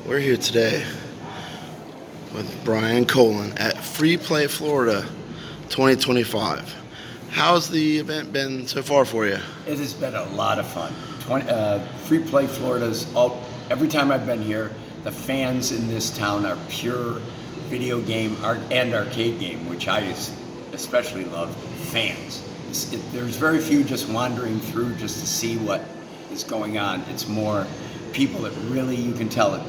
We're here today with Brian Colin at Free Play Florida 2025. How's the event been so far for you? It has been a lot of fun. Free Play Florida's every time I've been here, the fans in this town are pure video game and arcade game, which I especially love. Fans. There's very few just wandering through just to see what is going on. It's more people that really, you can tell it.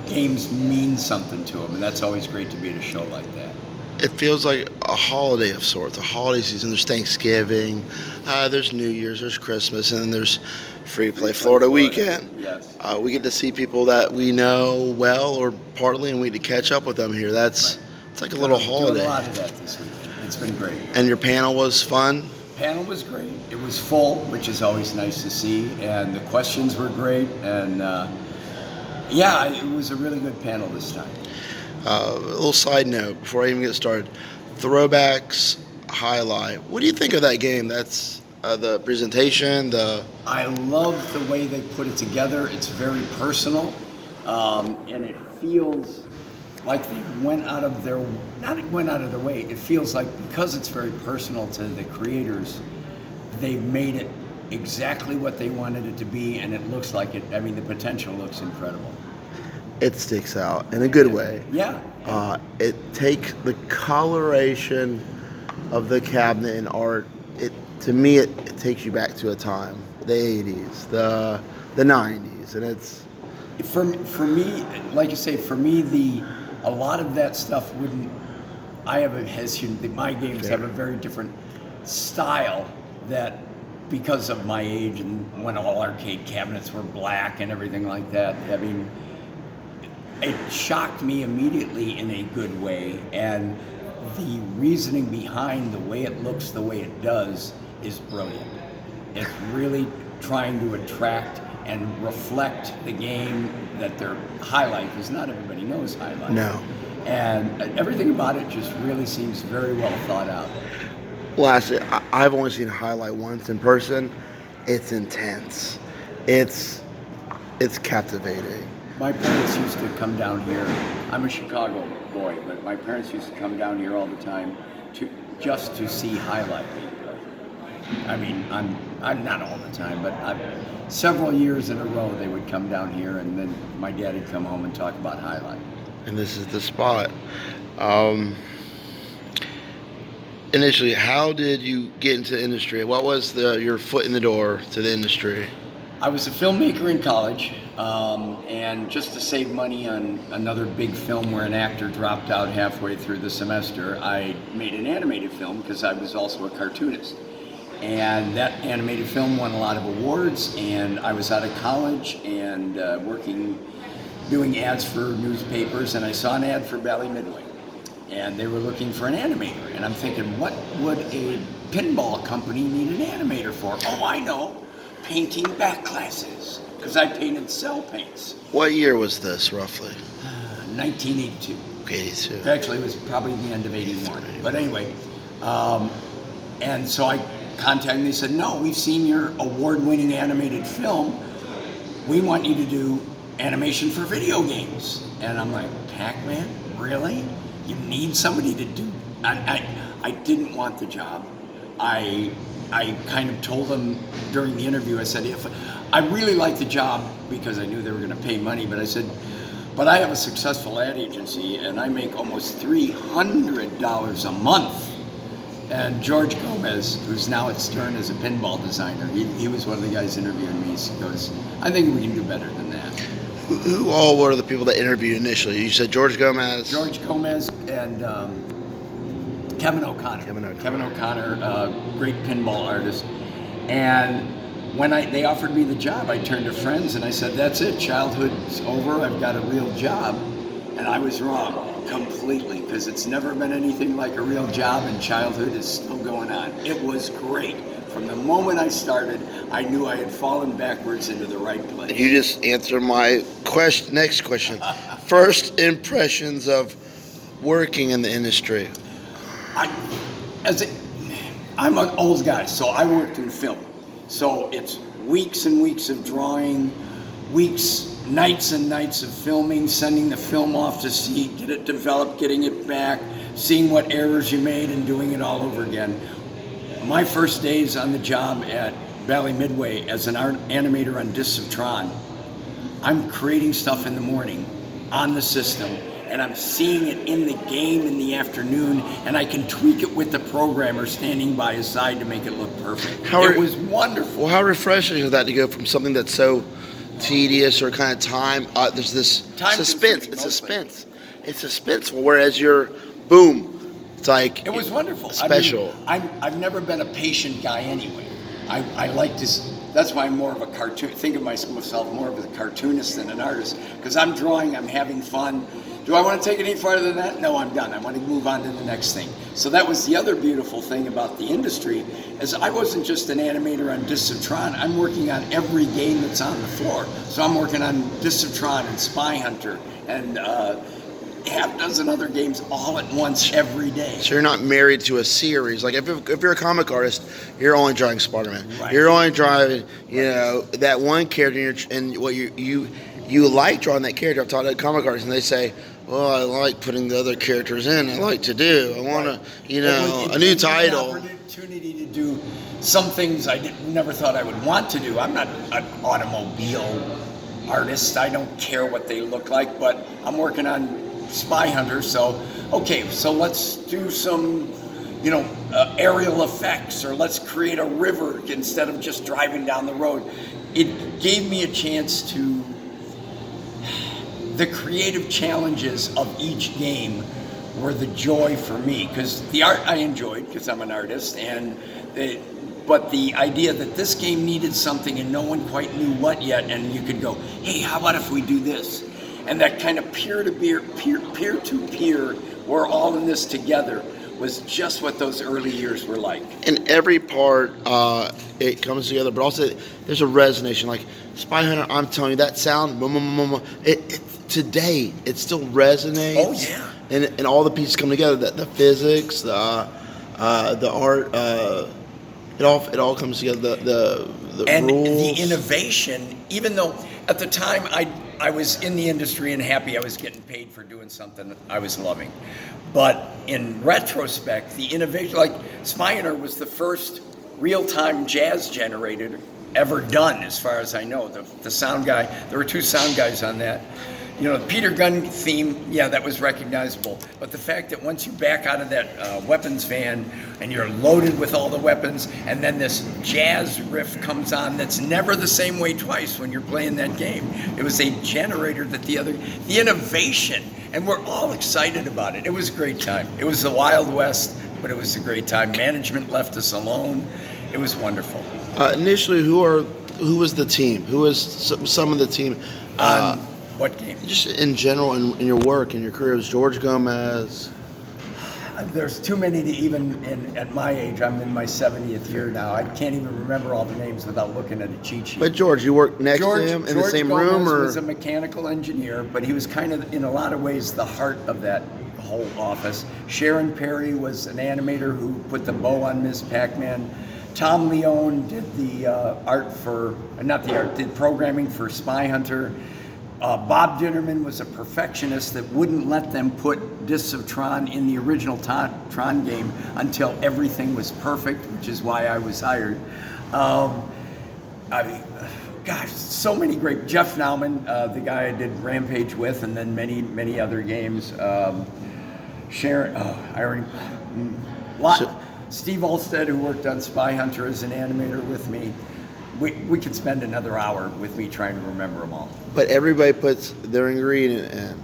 Games mean something to them, and that's always great to be at a show like that. It feels like a holiday of sorts, a holiday season. There's Thanksgiving, there's New Year's, there's Christmas, and then there's Free Play Florida weekend. Yes. We get to see people that we know well or partly, and we get to catch up with them here. It's like a little holiday. Doing a lot of that this week. It's been great. And your panel was fun? Panel was great. It was full, which is always nice to see, and the questions were great, and it was a really good panel this time. A little side note before I even get started. Throwbacks Highlight. What do you think of that game? That's the presentation, I love the way they put it together. It's very personal, and it feels like they went out of their way. It feels like because it's very personal to the creators, they've made it exactly what they wanted it to be, and it looks like it. I mean, the potential looks incredible. It sticks out in a good way. Yeah. It takes the coloration of the cabinet and art. To me, it takes you back to a time, the 80s, the 90s, and it's for me, like you say, for me, a lot of that stuff wouldn't. I have a hesitation. My games have a very different style that, because of my age and when all arcade cabinets were black and everything like that. I mean, it shocked me immediately in a good way, and the reasoning behind the way it looks the way it does is brilliant. It's really trying to attract and reflect the game that they're highlight, because not everybody knows highlight. No. And everything about it just really seems very well thought out. Lastly, I've only seen Highlight once in person. It's intense. It's captivating. My parents used to come down here. I'm a Chicago boy, but my parents used to come down here all the time just to see highlight being played. I mean, I'm not all the time, but several years in a row they would come down here, and then my dad would come home and talk about highlight. And this is the spot. Initially, how did you get into the industry? What was your foot in the door to the industry? I was a filmmaker in college, and just to save money on another big film where an actor dropped out halfway through the semester, I made an animated film because I was also a cartoonist. And that animated film won a lot of awards, and I was out of college and doing ads for newspapers, and I saw an ad for Bally Midway, and they were looking for an animator, and I'm thinking, what would a pinball company need an animator for? Oh, I know. Painting back classes, because I painted cell paints. What year was this, roughly? 1982. 82. Actually, it was probably the end of 81. But anyway, and so I contacted them. They said, no, we've seen your award-winning animated film. We want you to do animation for video games. And I'm like, Pac-Man? Really? You need somebody to do? I didn't want the job. I kind of told them during the interview, I said, if I really liked the job because I knew they were going to pay money, but I said, but I have a successful ad agency and I make almost $300 a month. And George Gomez, who's now at Stern as a pinball designer, he was one of the guys interviewing me. He goes, I think we can do better than that. Who all were the people that interviewed initially? You said George Gomez? George Gomez and Kevin O'Connor. Kevin O'Connor, great pinball artist. And when they offered me the job, I turned to friends and I said, that's it, childhood's over, I've got a real job. And I was wrong completely, because it's never been anything like a real job, and childhood is still going on. It was great. From the moment I started, I knew I had fallen backwards into the right place. You just answered my next question. First impressions of working in the industry. I'm an old guy, so I worked in film. So it's weeks and weeks of drawing, weeks nights and nights of filming, sending the film off to see, get it developed, getting it back, seeing what errors you made, and doing it all over again. My first days on the job at Valley Midway as an animator on Discs of Tron, I'm creating stuff in the morning on the system, and I'm seeing it in the game in the afternoon, and I can tweak it with the programmer standing by his side to make it look perfect. It was wonderful. Well, how refreshing is that to go from something that's so tedious or kind of time? There's this suspense. It's suspense. It's suspenseful. Whereas you're, boom, it's like it was wonderful. Special. I mean, I've never been a patient guy anyway. I like to. That's why I'm more of a cartoon. Think of myself more of a cartoonist than an artist, because I'm drawing. I'm having fun. Do I want to take it any farther than that? No, I'm done. I want to move on to the next thing. So that was the other beautiful thing about the industry, is I wasn't just an animator on Discs of Tron. I'm working on every game that's on the floor. So I'm working on Discs of Tron and Spy Hunter and half dozen other games all at once every day. So you're not married to a series. Like if you're a comic artist, you're only drawing Spider-Man. Right. You're only drawing, that one character, and what you like drawing that character. I've talked to comic artists, and they say, "Well, I like putting the other characters in. I like to do. I want to, a new title." An opportunity to do some things I never thought I would want to do. I'm not an automobile artist. I don't care what they look like, but I'm working on Spy Hunter, so let's do some aerial effects, or let's create a river instead of just driving down the road. It gave me a chance to, the creative challenges of each game were the joy for me, because the art I enjoyed because I'm an artist, but the idea that this game needed something and no one quite knew what yet, and you could go, hey, how about if we do this? And that kind of peer-to-peer, we're all in this together, was just what those early years were like. In every part, it comes together, but also there's a resonation. Like Spy Hunter, I'm telling you, that sound, today, it still resonates. Oh, yeah. And all the pieces come together, the physics, the art, it all comes together, the and rules. The innovation, even though at the time I was in the industry and happy I was getting paid for doing something I was loving. But in retrospect, the innovation, like Spy Hunter was the first real-time jazz generator ever done, as far as I know. The sound guy, there were two sound guys on that. The Peter Gunn theme, yeah, that was recognizable. But the fact that once you back out of that weapons van and you're loaded with all the weapons, and then this jazz riff comes on that's never the same way twice when you're playing that game. It was a generator that the innovation, and we're all excited about it. It was a great time. It was the Wild West, but it was a great time. Management left us alone. It was wonderful. Initially, who was the team? Who was some of the team? What game? Just in general, in your work, in your career, was George Gomez? There's too many to even, at my age, I'm in my 70th year now, I can't even remember all the names without looking at a cheat sheet. But George, you worked next to him in the same Gomez room? Or was a mechanical engineer, but he was kind of, in a lot of ways, the heart of that whole office. Sharon Perry was an animator who put the bow on Ms. Pac-Man. Tom Leone did the did programming for Spy Hunter. Bob Dinnerman was a perfectionist that wouldn't let them put Discs of Tron in the original Tron game until everything was perfect, which is why I was hired. So many great. Jeff Nauman, the guy I did Rampage with, and then many, many other games. Steve Olstead, who worked on Spy Hunter as an animator with me. We could spend another hour with me trying to remember them all. But everybody puts their ingredient in,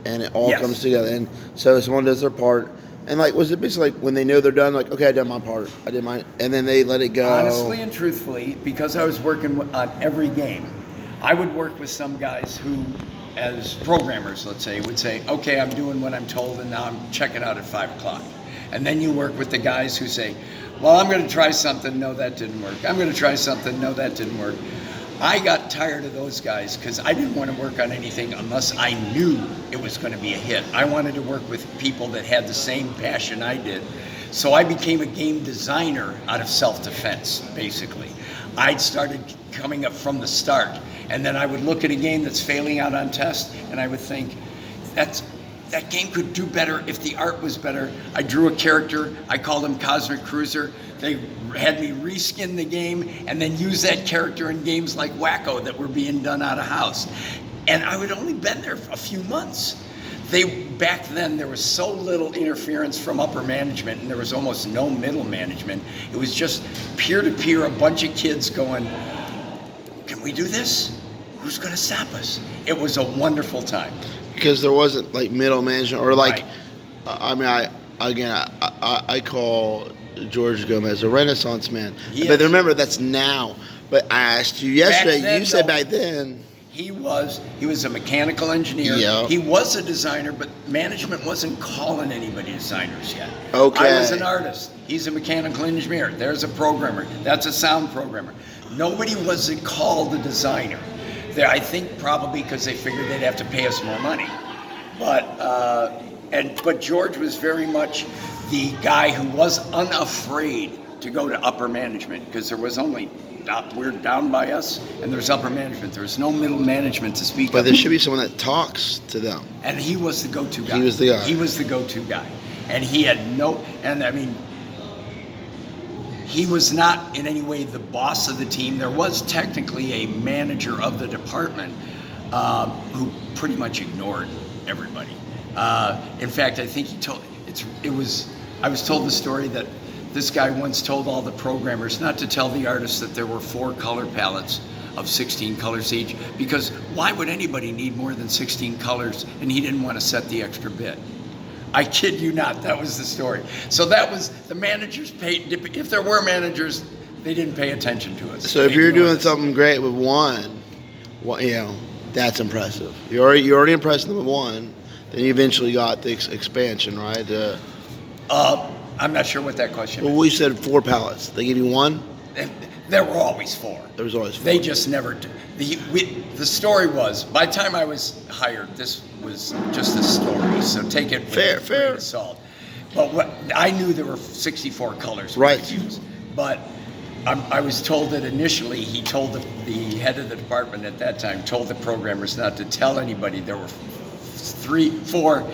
and it all comes together. And so someone does their part. And was it basically like when they know they're done, like, okay, I did my part, I did mine, and then they let it go? Honestly and truthfully, because I was working on every game, I would work with some guys who, as programmers, let's say, would say, okay, I'm doing what I'm told, and now I'm checking out at 5 o'clock. And then you work with the guys who say, well, I'm going to try something. No, that didn't work. I'm going to try something. No, that didn't work. I got tired of those guys because I didn't want to work on anything unless I knew it was going to be a hit. I wanted to work with people that had the same passion I did. So I became a game designer out of self-defense, basically. I'd started coming up from the start. And then I would look at a game that's failing out on test, and I would think, that game could do better if the art was better. I drew a character, I called him Cosmic Cruiser. They had me reskin the game and then use that character in games like Wacko that were being done out of house. And I had only been there for a few months. Back then, there was so little interference from upper management, and there was almost no middle management. It was just peer-to-peer, a bunch of kids going, can we do this? Who's going to stop us? It was a wonderful time. Because there wasn't like middle management or like, Right. I call George Gomez a Renaissance man. He But is. remember, that's now. But I asked you yesterday, then, you said though, back then. He was a mechanical engineer. Yeah. He was a designer, but management wasn't calling anybody designers yet. Okay. I was an artist. He's a mechanical engineer. There's a programmer. That's a sound programmer. Nobody was called a designer. I think probably because they figured they'd have to pay us more money. But George was very much the guy who was unafraid to go to upper management, because there was only, we're down by us, and there's upper management. There's no middle management to speak But of. there should be someone that talks to them. And he was the go-to guy. He was the guy. He was the go-to guy. And he had he was not in any way the boss of the team. There was technically a manager of the department who pretty much ignored everybody. In fact, I think I was told the story that this guy once told all the programmers not to tell the artists that there were 4 color palettes of 16 colors each, because why would anybody need more than 16 colors? And he didn't want to set the extra bit. I kid you not, that was the story. So that was, the managers paid, if there were managers, they didn't pay attention to us. So if you're doing something great with one, that's impressive. You already impressed them with one, then you eventually got the expansion, right? I'm not sure what that question Well, is. we said 4 pallets. They give you one? There were always 4. There was always 4. They just never did. The story was, by the time I was hired, this was just a story, so take it with a grain of salt. But I knew there were 64 colors. Right. To use, but I was told that initially he told the head of the department at that time, told the programmers not to tell anybody there were 4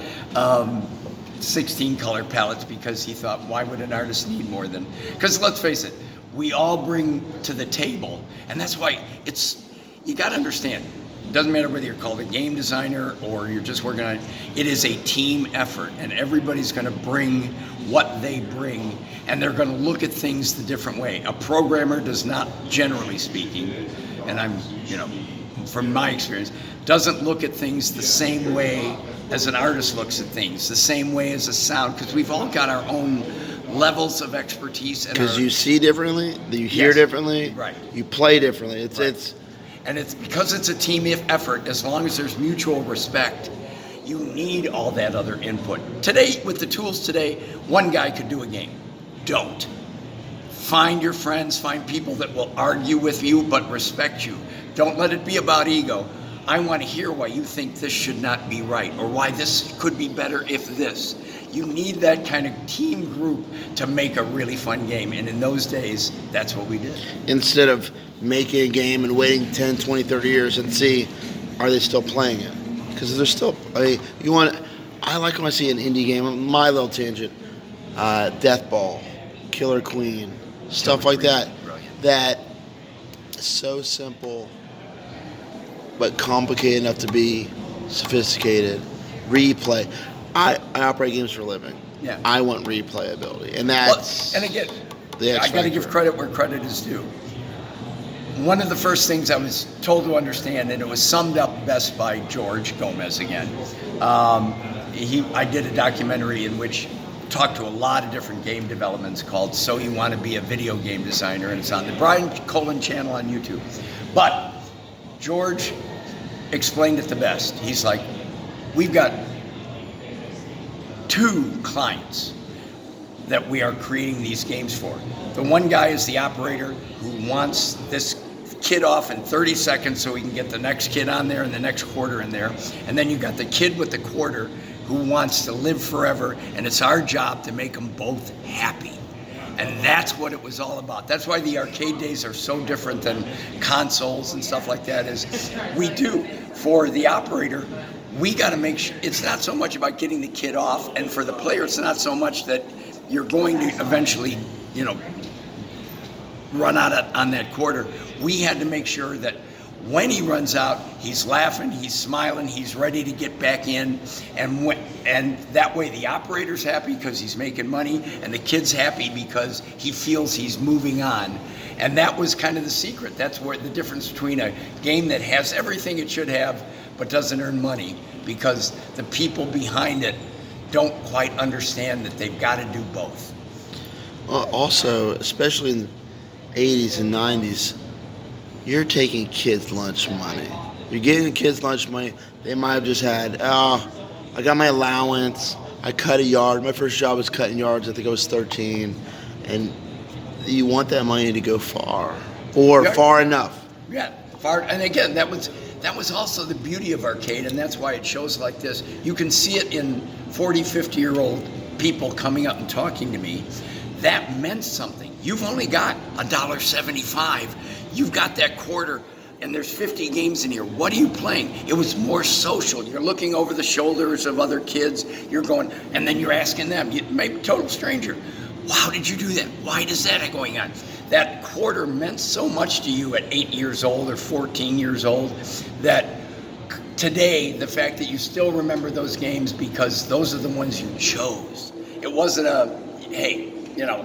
16 color palettes, because he thought, why would an artist need more than, because let's face it, we all bring to the table, and that's why you got to understand, it doesn't matter whether you're called a game designer or you're just working on it, it is a team effort, and everybody's going to bring what they bring, and they're going to look at things the different way. A programmer does not, generally speaking, and I'm, from my experience, doesn't look at things the same way as an artist looks at things, the same way as a sound, because we've all got our own levels of expertise. Because you see differently, you hear differently, right. You play differently. And it's because it's a team effort, as long as there's mutual respect, you need all that other input. Today, with the tools today, one guy could do a game. Don't. Find your friends, find people that will argue with you but respect you. Don't let it be about ego. I want to hear why you think this should not be right, or why this could be better if this. You need that kind of team group to make a really fun game, and in those days, that's what we did. Instead of making a game and waiting 10, 20, 30 years and see, are they still playing it? Because they're still, I like when I see an indie game, my little tangent, Death Ball, Killer Queen, stuff like that, Brilliant. that is so simple, but complicated enough to be sophisticated. Replay. I operate games for a living. Yeah. I want replayability, and that's And again, the X I got to give factor. credit where credit is due. One of the first things I was told to understand, and it was summed up best by George Gomez again. I did a documentary in which talked to a lot of different game developments called "So You Want to Be a Video Game Designer," and it's on the Colin channel on YouTube. But George explained it the best. He's like, we've got 2 clients that we are creating these games for. The one guy is the operator who wants this kid off in 30 seconds so he can get the next kid on there and the next quarter in there. And then you got the kid with the quarter who wants to live forever, and it's our job to make them both happy. And that's what it was all about. That's why the arcade days are so different than consoles and stuff like that. Is we do for the operator, we got to make sure it's not so much about getting the kid off, and for the player, it's not so much that you're going to eventually, run out on that quarter. We had to make sure that when he runs out, he's laughing, he's smiling, he's ready to get back in, and that way the operator's happy because he's making money, and the kid's happy because he feels he's moving on. And that was kind of the secret. That's where the difference between a game that has everything it should have but doesn't earn money, because the people behind it don't quite understand that they've got to do both. Also, especially in the 80s and 90s, you're taking kids' lunch money. You're getting the kids' lunch money. They might have just had, I got my allowance. I cut a yard. My first job was cutting yards. I think I was 13. And you want that money to go far, or far enough. Yeah, far. And again, that was also the beauty of arcade, and that's why it shows like this. You can see it in 40, 50-year-old people coming up and talking to me. That meant something. You've only got $1.75. You've got that quarter, and there's 50 games in here. What are you playing? It was more social. You're looking over the shoulders of other kids. You're going, and then you're asking them. You may be a total stranger. How did you do that? Why is that going on? That quarter meant so much to you at 8 years old or 14 years old that today, the fact that you still remember those games because those are the ones you chose. It wasn't hey,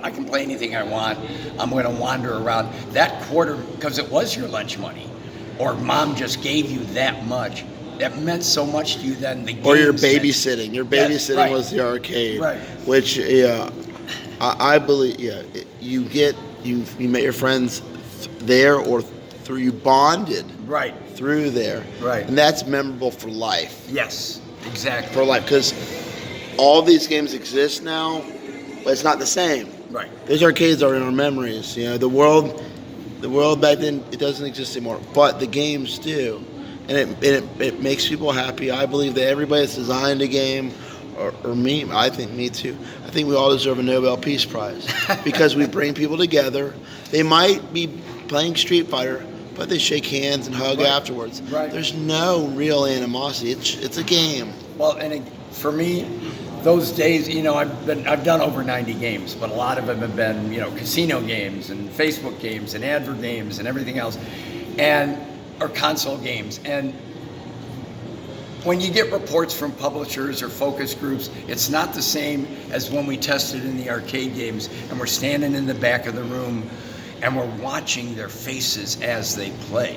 I can play anything I want. I'm going to wander around. That quarter, because it was your lunch money, or mom just gave you that much, that meant so much to you then. Or your babysitting. Your babysitting was the arcade. Right. Which, I believe, you met your friends there, or through, you bonded through there. Right. And that's memorable for life. Yes, exactly. For life, because all these games exist now, but it's not the same. Right. Those arcades are in our memories. The world back then, it doesn't exist anymore, but the games do, and it makes people happy. I believe that everybody that's designed a game, or me, I think me too. I think we all deserve a Nobel Peace Prize because we bring people together. They might be playing Street Fighter, but they shake hands and hug afterwards. Right. There's no real animosity. It's a game. Well, and for me, those days, I've done over 90 games, but a lot of them have been, casino games and Facebook games and advert games and everything else, or console games. And when you get reports from publishers or focus groups, it's not the same as when we tested in the arcade games and we're standing in the back of the room and we're watching their faces as they play.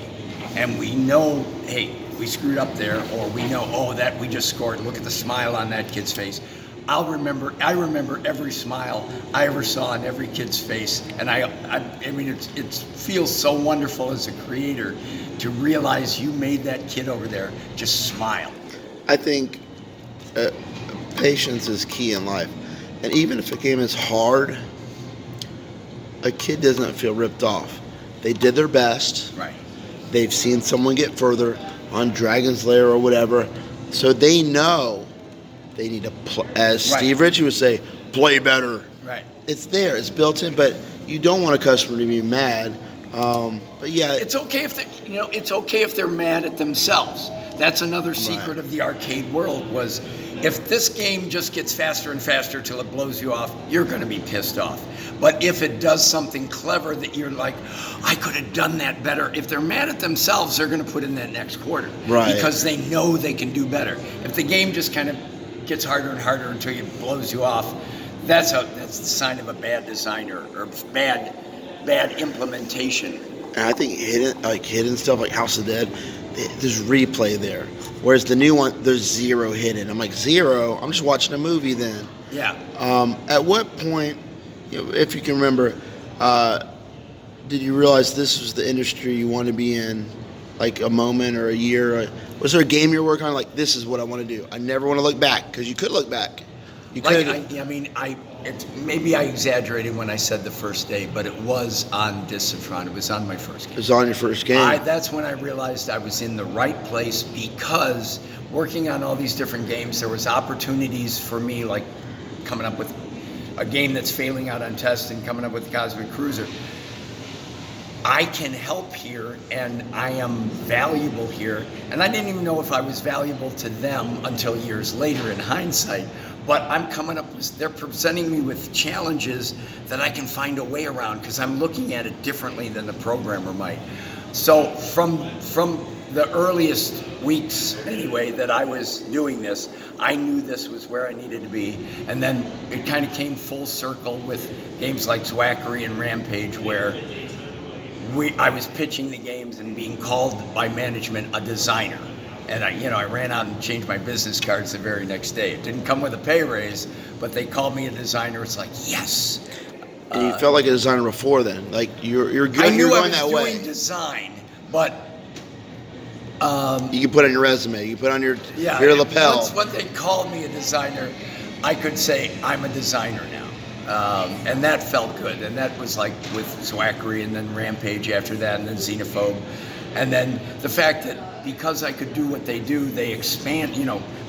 And we know, hey, we screwed up there, or we know, that we just scored. Look at the smile on that kid's face. I remember every smile I ever saw on every kid's face, and I mean, it feels so wonderful as a creator to realize you made that kid over there just smile. I think patience is key in life, and even if a game is hard, a kid doesn't feel ripped off. They did their best. Right. They've seen someone get further on Dragon's Lair or whatever, so they know they need to, as Steve Ritchie would say, play better. Right. It's there, it's built in, but you don't want a customer to be mad. But yeah, it's okay if it's okay if they're mad at themselves. That's another secret of the arcade world, was if this game just gets faster and faster till it blows you off, you're going to be pissed off. But if it does something clever that you're like, I could have done that better, if they're mad at themselves, they're going to put in that next quarter. Right. Because they know they can do better. If the game just kind of gets harder and harder until it blows you off, that's the sign of a bad designer or bad implementation. And I think hidden stuff like House of Dead, there's replay there. Whereas the new one, there's zero hidden. I'm like, zero? I'm just watching a movie then. Yeah. At what point, if you can remember, did you realize this was the industry you want to be in? Like a moment or a year? Was there a game you're working on? Like, this is what I want to do. I never want to look back, because you could look back. You could. Maybe I exaggerated when I said the first day, but it was on Discipline. It was on my first game. It was on your first game. That's when I realized I was in the right place, because working on all these different games, there was opportunities for me, like coming up with a game that's failing out on test and coming up with Cosmic Cruiser, I can help here and I am valuable here. And I didn't even know if I was valuable to them until years later in hindsight. But I'm coming up with, they're presenting me with challenges that I can find a way around because I'm looking at it differently than the programmer might. So from the earliest weeks anyway that I was doing this, I knew this was where I needed to be. And then it kind of came full circle with games like Zwackery and Rampage where I was pitching the games and being called by management a designer. And I ran out and changed my business cards the very next day. It didn't come with a pay raise, but they called me a designer. It's like, yes. And you felt like a designer before then. Like you're good. I knew you're I going was that doing way. design, but You can put on your resume. You can put on your lapel. Once they called me a designer, I could say I'm a designer now. And that felt good. And that was like with Zwackery and then Rampage after that and then Xenophobe. And then the fact that because I could do what they do, they expand.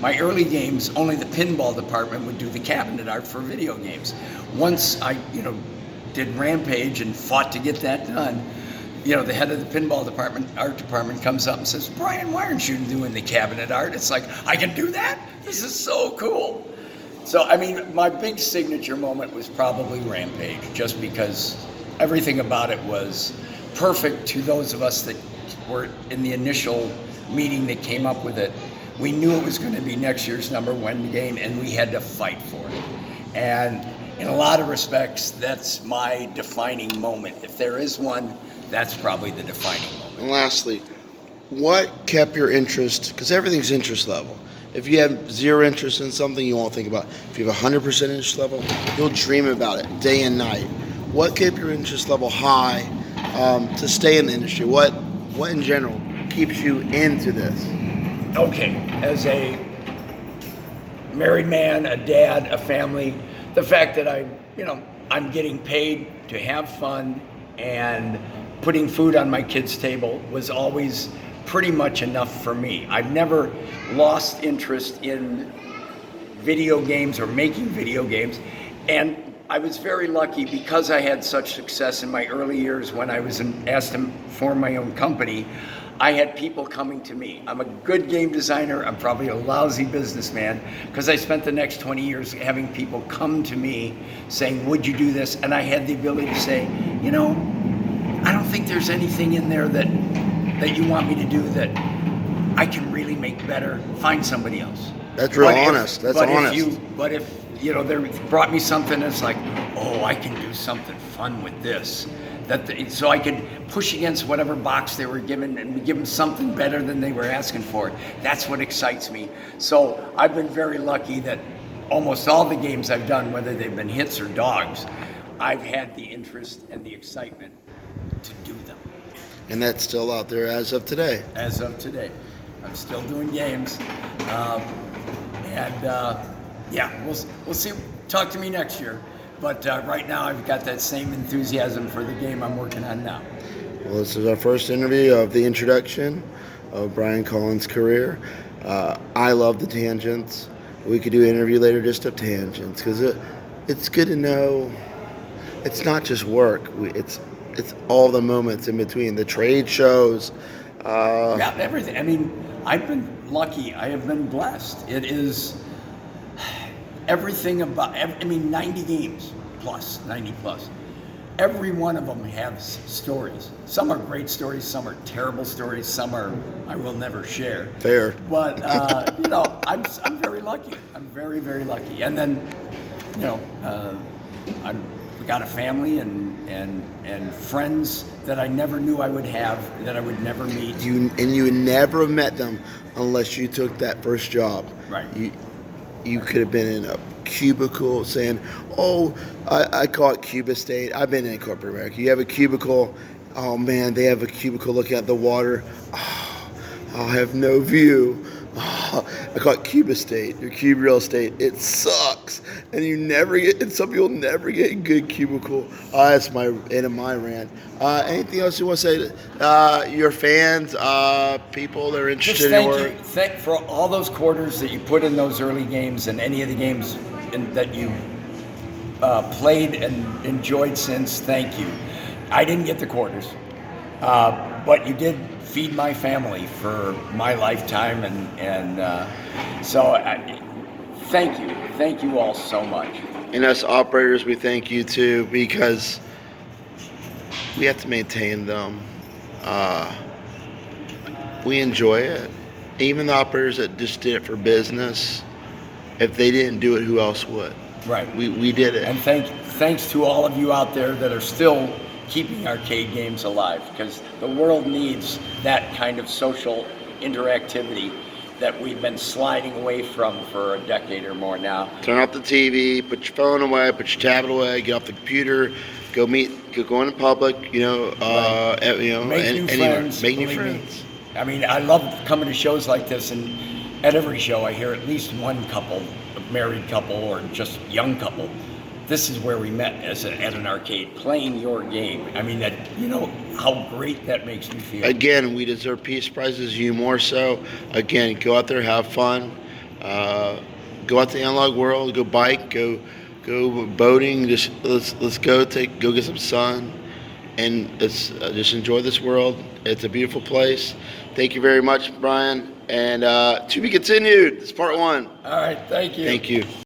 My early games, only the pinball department would do the cabinet art for video games. Once I, did Rampage and fought to get that done, the head of the pinball art department comes up and says, Brian, why aren't you doing the cabinet art? It's like, I can do that? This is so cool. So, my big signature moment was probably Rampage, just because everything about it was perfect to those of us that were in the initial meeting that came up with it. We knew it was going to be next year's #1 game, and we had to fight for it. And in a lot of respects, that's my defining moment. If there is one, that's probably the defining moment. And lastly, what kept your interest? Because everything's interest level. If you have zero interest in something, you won't think about it. If you have 100% interest level, you'll dream about it day and night. What kept your interest level high to stay in the industry? What in general keeps you into this? Okay, as a married man, a dad, a family, the fact that I'm getting paid to have fun and putting food on my kids' table was always pretty much enough for me. I've never lost interest in video games or making video games, and I was very lucky because I had such success in my early years when I was asked to form my own company. I had people coming to me. I'm a good game designer. I'm probably a lousy businessman because I spent the next 20 years having people come to me saying, would you do this? And I had the ability to say, I don't think there's anything in there that you want me to do that I can really make better. Find somebody else. That's real honest. That's honest. But if they brought me something that's like, oh, I can do something fun with this. So I could push against whatever box they were given and give them something better than they were asking for. That's what excites me. So I've been very lucky that almost all the games I've done, whether they've been hits or dogs, I've had the interest and the excitement to do them. And that's still out there as of today. As of today. I'm still doing games. We'll see. Talk to me next year. But right now, I've got that same enthusiasm for the game I'm working on now. Well, this is our first interview of the introduction of Brian Colin's career. I love the tangents. We could do an interview later just of tangents because it's good to know it's not just work. It's all the moments in between, the trade shows. Everything. I've been lucky. I have been blessed. It is everything about, 90 games plus, 90 plus. Every one of them has stories. Some are great stories, some are terrible stories, some are I will never share. Fair. But, I'm very lucky. I'm very, very lucky. And then, I've got a family and friends that I never knew I would have, that I would never meet. You would never have met them unless you took that first job. Right. You could have been in a cubicle saying, oh, I call it Cuba State. I've been in corporate America. You have a cubicle. Oh, man, they have a cubicle looking at the water. Oh, I'll have no view. Oh, I call it Cuba State or Cube Real Estate. It sucks. And some people never get a good cubicle. That's my end of my rant. Anything else you want to say to your fans, people that are interested in your work? Thank for all those quarters that you put in those early games and any of the games that you played and enjoyed since, thank you. I didn't get the quarters, but you did feed my family for my lifetime, thank you all so much. And us operators, we thank you too, because we have to maintain them. We enjoy it. Even the operators that just did it for business, if they didn't do it, who else would? Right. We did it. And thanks to all of you out there that are still keeping arcade games alive, because the world needs that kind of social interactivity that we've been sliding away from for a decade or more now. Turn off the TV, put your phone away, put your tablet away, get off the computer, go go in public, Right. Make new friends. Make new believe me. friends. I mean, I love coming to shows like this, and at every show I hear at least one couple, a married couple or just young couple. This is where we met at an arcade, playing your game. I mean, how great that makes me feel. Again, we deserve peace prizes, you more so. Again, go out there, have fun. Go out to the analog world, go bike, go boating. Just let's go get some sun, and let's just enjoy this world. It's a beautiful place. Thank you very much, Brian. And to be continued. It's part 1. All right, thank you. Thank you.